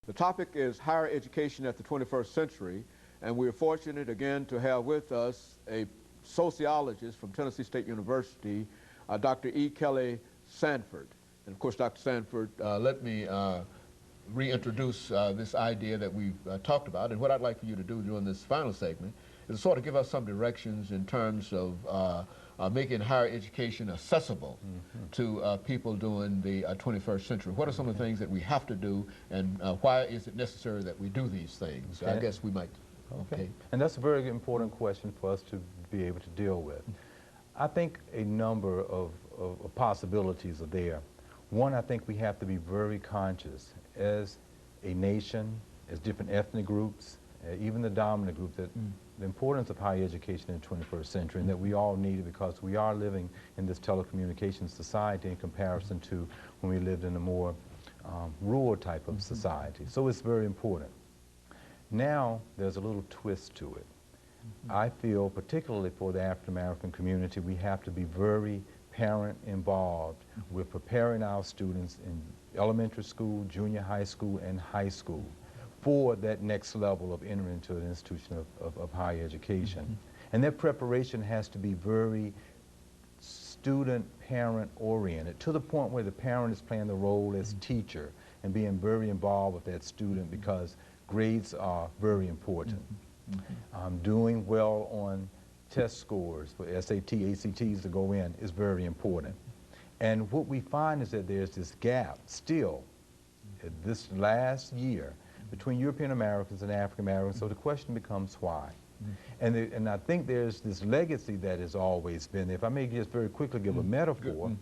The topic is higher education at the 21st century, and we're fortunate again to have with us a sociologist from Tennessee State University, Dr. E. Kelly Sanford. And of course, Dr. Sanford, let me reintroduce this idea that we've talked about. And what I'd like for you to do during this final segment is sort of give us some directions in terms of making higher education accessible to people during the 21st century. What are some of the things that we have to do, and why is it necessary that we do these things? I guess we might. Okay. And that's a very important question for us to be able to deal with. I think a number of possibilities are there. One, I think we have to be very conscious as a nation, as different ethnic groups, even the dominant group, that the importance of higher education in the 21st century, and that we all need it because we are living in this telecommunications society in comparison to when we lived in a more rural type of society. So it's very important. Now there's a little twist to it. I feel, particularly for the African American community, we have to be very parent involved with preparing our students in elementary school, junior high school, and high school for that next level of entering into an institution of higher education. And that preparation has to be very student-parent oriented, to the point where the parent is playing the role as teacher and being very involved with that student, because grades are very important. Doing well on test scores for SAT, ACTs to go in is very important. And what we find is that there's this gap still, this last year, between European Americans and African Americans, so the question becomes why. And I think there's this legacy that has always been there. If I may just very quickly give a metaphor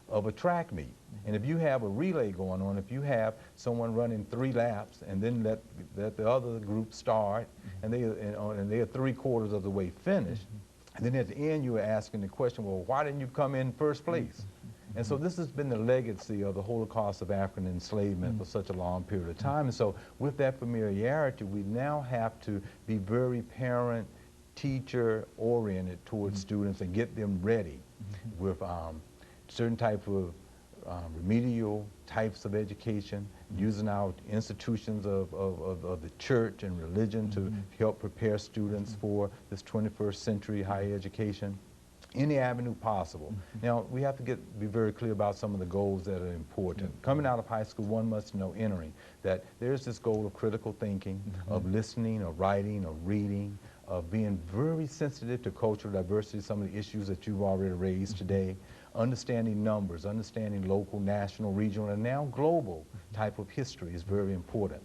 of a track meet. And if you have a relay going on, if you have someone running 3 laps and then let the other group start, and they are 3/4 of the way finished, and then at the end you are asking the question, well, why didn't you come in first place? And so this has been the legacy of the Holocaust of African enslavement for such a long period of time. And so with that familiarity, we now have to be very parent, teacher oriented towards students and get them ready with certain type of remedial types of education, using our institutions of the church and religion to help prepare students for this 21st century higher education. Any avenue possible. Now, we have to be very clear about some of the goals that are important. Coming out of high school, one must know, entering, that there's this goal of critical thinking, of listening, of writing, of reading, of being very sensitive to cultural diversity, some of the issues that you've already raised today, understanding numbers, understanding local, national, regional, and now global type of history is very important.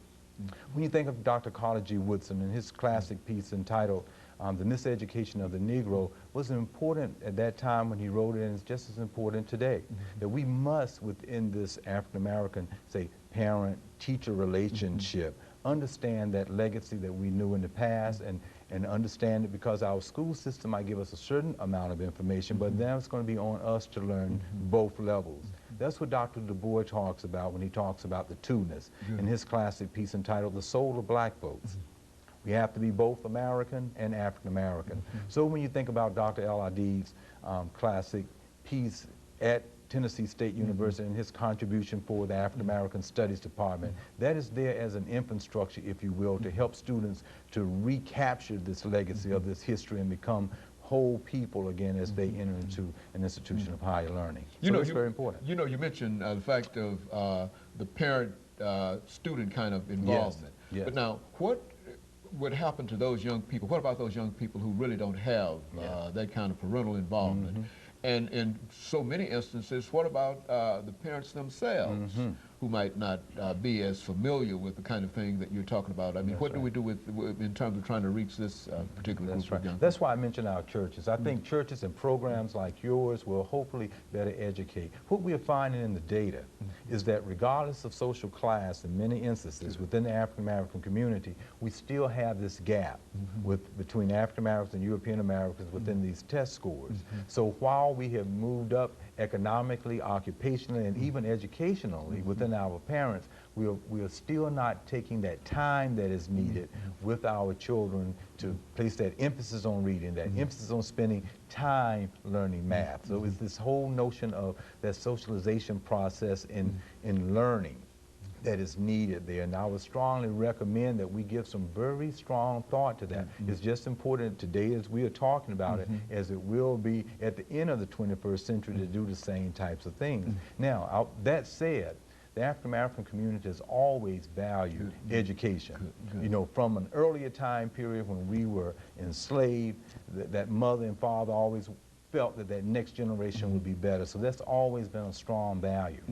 When you think of Dr. Carter G. Woodson and his classic piece entitled The Miseducation of the Negro, was important at that time when he wrote it, and it's just as important today, that we must, within this African-American, say, parent-teacher relationship, understand that legacy that we knew in the past, and understand it, because our school system might give us a certain amount of information, but now it's going to be on us to learn both levels. That's what Dr. Du Bois talks about when he talks about the two-ness in his classic piece entitled The Soul of Black Folks. We have to be both American and African American. So when you think about Dr. L. Adid's classic piece at Tennessee State University and his contribution for the African American Studies Department, that is there as an infrastructure, if you will, to help students to recapture this legacy of this history and become whole people again as they enter into an institution of higher learning. So it's very important. You know, you mentioned the fact of the parent-student kind of involvement. Yes. But now, what would happen to those young people? What about those young people who really don't have that kind of parental involvement? And in so many instances, what about the parents themselves who might not be as familiar with the kind of thing that you're talking about? I mean, what do we do in terms of trying to reach this particular group of young people? That's why I mentioned our churches. I think churches and programs like yours will hopefully better educate. What we are finding in the data is that regardless of social class, in many instances within the African American community, we still have this gap between African Americans and European Americans within these test scores. So while we have moved up economically, occupationally, and even educationally within our parents, we are still not taking that time that is needed with our children to place that emphasis on reading, that emphasis on spending time learning math. So it's this whole notion of that socialization process in learning that is needed there. And I would strongly recommend that we give some very strong thought to that. It's just important today as we are talking about it, as it will be at the end of the 21st century to do the same types of things. Now, that said, the African American community has always valued education. You know, from an earlier time period when we were enslaved, that mother and father always felt that that next generation would be better. So that's always been a strong value.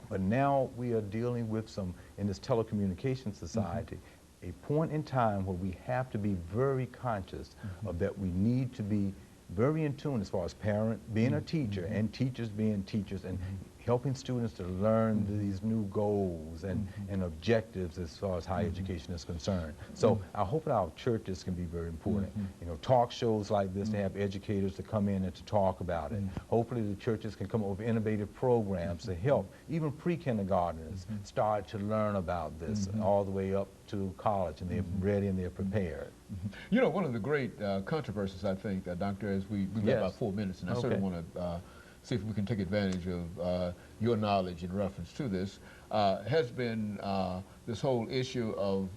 But now we are dealing with some, in this telecommunications society, a point in time where we have to be very conscious of that we need to be very in tune as far as parent being a teacher and teachers being teachers and helping students to learn these new goals and objectives as far as higher education is concerned. So I hope that our churches can be very important. You know, talk shows like this to have educators to come in and to talk about it. Hopefully the churches can come up with innovative programs to help even pre-kindergartners start to learn about this all the way up to college, and they're ready and they're prepared. You know, one of the great controversies, I think, Doctor, as we've got about 4 minutes, and I certainly want to see if we can take advantage of your knowledge in reference to this, has been this whole issue of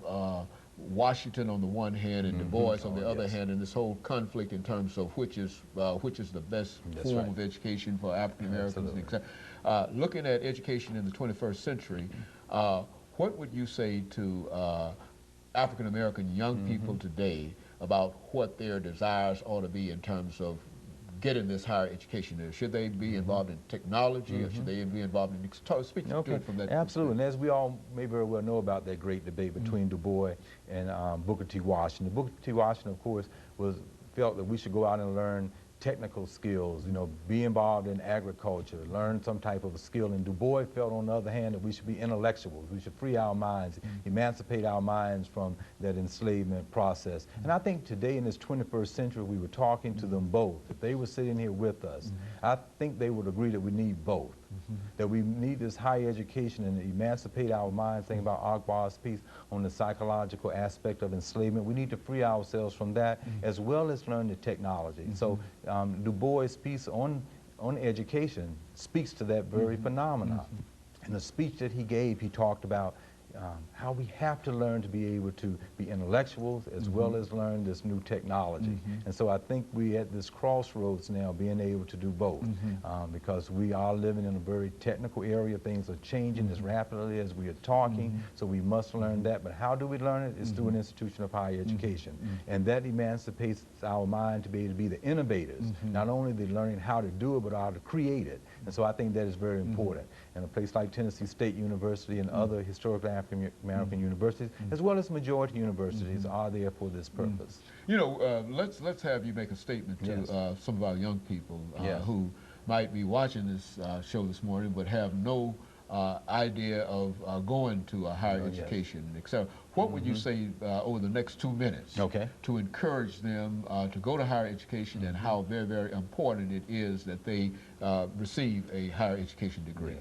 Washington on the one hand and Du Bois on the other hand, and this whole conflict in terms of which is the best form of education for African Americans, etc. Looking at education in the 21st century, what would you say to African American young people today about what their desires ought to be in terms of getting this higher education? Should they be involved in technology, or should they be involved in speak to it from that? Absolutely, and as we all may very well know about that great debate between Du Bois and Booker T. Washington. Booker T. Washington, of course, felt that we should go out and learn technical skills, you know, be involved in agriculture, learn some type of a skill. And Du Bois felt, on the other hand, that we should be intellectuals. We should free our minds, emancipate our minds from that enslavement process. And I think today in this 21st century, we were talking to them both. If they were sitting here with us, I think they would agree that we need both. That we need this higher education and emancipate our minds, thinking about Akbar's piece on the psychological aspect of enslavement. We need to free ourselves from that, as well as learn the technology. So Du Bois' piece on education speaks to that very phenomenon. In the speech that he gave, he talked about how we have to learn to be able to be intellectuals as well as learn this new technology. And so I think we at this crossroads now being able to do both because we are living in a very technical area. Things are changing as rapidly as we are talking, so we must learn that. But how do we learn it? It's through an institution of higher education. And that emancipates our mind to be able to be the innovators, not only the learning how to do it, but how to create it. And so I think that is very important. And a place like Tennessee State University and other historically African American universities, as well as majority universities, are there for this purpose. You know, let's have you make a statement to some of our young people who might be watching this show this morning but have no idea of going to a higher education, etc. What would you say over the next 2 minutes to encourage them to go to higher education and how very, very important it is that they receive a higher education degree?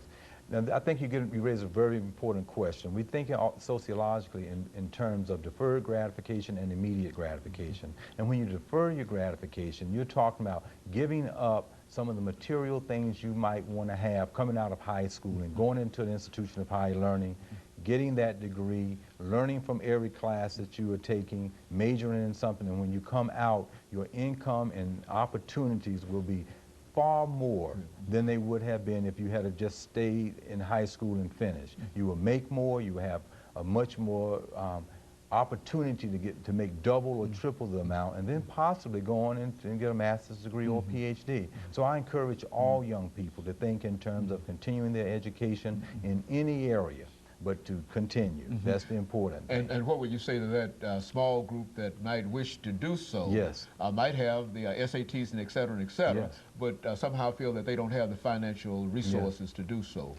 Now, I think you raise a very important question. We think sociologically in terms of deferred gratification and immediate gratification. And when you defer your gratification, you're talking about giving up some of the material things you might want to have coming out of high school and going into an institution of higher learning, getting that degree, learning from every class that you are taking, majoring in something, and when you come out, your income and opportunities will be far more than they would have been if you had just stayed in high school and finished. You will make more, you have a much more opportunity to make double or triple the amount, and then possibly go on and get a master's degree or PhD. So I encourage all young people to think in terms of continuing their education in any area, but to continue. That's the important thing. And what would you say to that small group that might wish to do so? Might have the SATs and et cetera, but somehow feel that they don't have the financial resources to do so.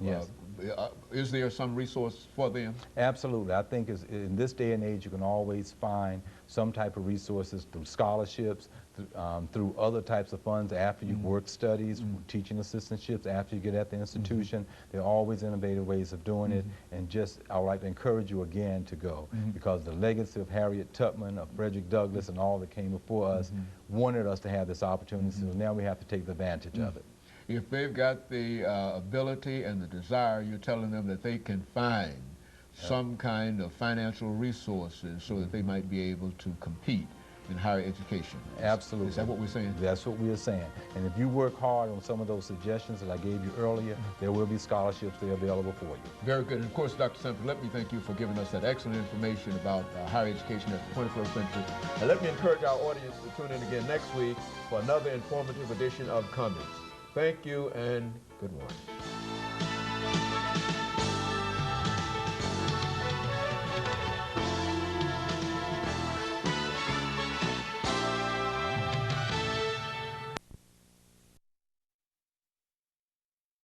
Is there some resource for them? Absolutely. I think in this day and age, you can always find some type of resources through scholarships, through other types of funds after you work studies, teaching assistantships after you get at the institution. There are always innovative ways of doing it, and I would like to encourage you again to go, because the legacy of Harriet Tubman, of Frederick Douglass, and all that came before us wanted us to have this opportunity, so now we have to take advantage of it. If they've got the ability and the desire, you're telling them that they can find some kind of financial resources so that they might be able to compete in higher education. Absolutely. Is that what we're saying? That's what we are saying. And if you work hard on some of those suggestions that I gave you earlier, there will be scholarships there available for you. Very good. And of course, Dr. Sanford, let me thank you for giving us that excellent information about higher education at the 21st century. And let me encourage our audience to tune in again next week for another informative edition of Comments. Thank you and good morning.